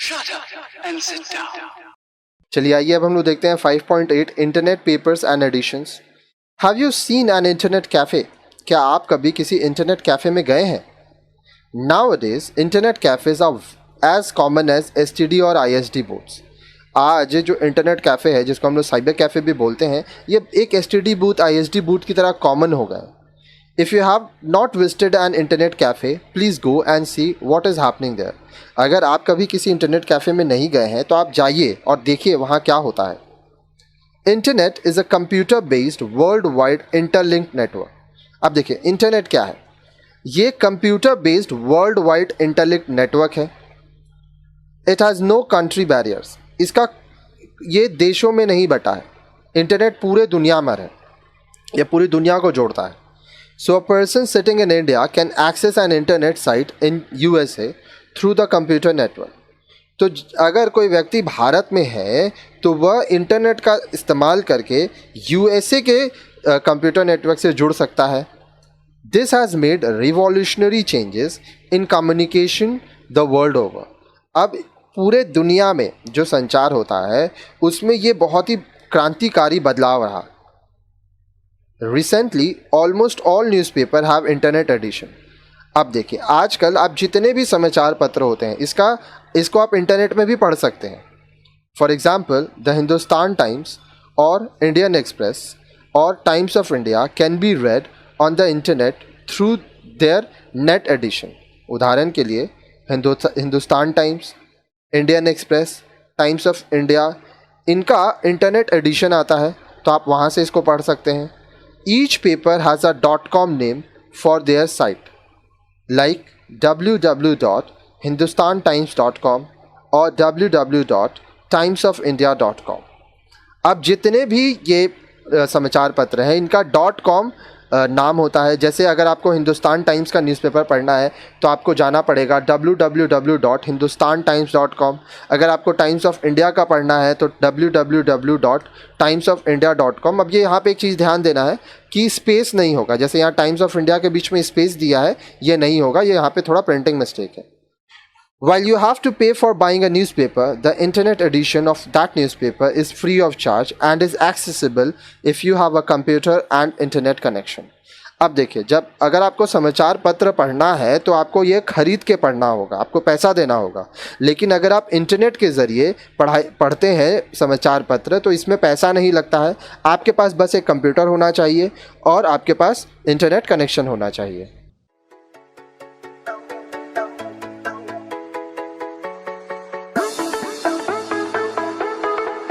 Shut up and sit down. चलिए आइए अब हम लोग देखते हैं 5.8 internet papers and editions. Have you seen an internet cafe? क्या आप कभी किसी इंटरनेट कैफ़े में गए हैं? Nowadays internet cafes are as common as STD और ISD बोर्ड्स। आज जो इंटरनेट कैफ़े है, जिसको हम लोग साइबर कैफ़े भी बोलते हैं, ये एक STD बूथ ISD बूथ की तरह कॉमन हो गया है। If you have not visited an internet cafe, please go and see what is happening there. अगर आप कभी किसी इंटरनेट कैफ़े में नहीं गए हैं तो आप जाइए और देखिए वहाँ क्या होता है। Internet is a computer based world wide interlinked network. अब देखिए इंटरनेट क्या है। ये computer based world wide interlinked network है। It has no country barriers. इसका ये देशों में नहीं बटा है। इंटरनेट पूरे दुनिया में है, ये पूरी दुनिया को जोड़ता है। So a person sitting in India can access an internet site in USA through the computer network. तो अगर कोई व्यक्ति भारत में है तो वह इंटरनेट का इस्तेमाल करके USA के कंप्यूटर नेटवर्क से जुड़ सकता है। This has made revolutionary changes in communication the world over. अब पूरे दुनिया में जो संचार होता है उसमें ये बहुत ही क्रांतिकारी बदलाव रहा। Recently, almost all newspaper have internet edition. अब देखिए आजकल आप जितने भी समाचार पत्र होते हैं इसको आप इंटरनेट में भी पढ़ सकते हैं। For example the Hindustan Times और इंडियन एक्सप्रेस और Times of India can be read on the internet through their net edition. उदाहरण के लिए Hindustan Times, Indian Express, Times of India, इनका इंटरनेट एडिशन आता है तो आप वहाँ से इसको पढ़ सकते हैं। Each paper has a .com name for their site, like www.hindustantimes.com और www.timesofindia.com। अब जितने भी ये समाचार पत्र हैं इनका .com नाम होता है। जैसे अगर आपको हिंदुस्तान टाइम्स का न्यूज़पेपर पढ़ना है तो आपको जाना पड़ेगा www.hindustantimes.com। अगर आपको टाइम्स ऑफ इंडिया का पढ़ना है तो www.timesofindia.com। अब ये यहाँ पे एक चीज़ ध्यान देना है कि स्पेस नहीं होगा। जैसे यहाँ टाइम्स ऑफ इंडिया के बीच में स्पेस दिया है, ये नहीं होगा, ये यहाँ पे थोड़ा प्रिंटिंग मिस्टेक है। While you have to pay for buying a newspaper, the internet edition of that newspaper is free of charge and is accessible if you have a computer and internet connection. अब देखिए अगर आपको समाचार पत्र पढ़ना है तो आपको ये खरीद के पढ़ना होगा, आपको पैसा देना होगा। लेकिन अगर आप इंटरनेट के ज़रिए पढ़ते हैं समाचार पत्र तो इसमें पैसा नहीं लगता है। आपके पास बस एक कंप्यूटर होना चाहिए और आपके पास इंटरनेट कनेक्शन होना चाहिए।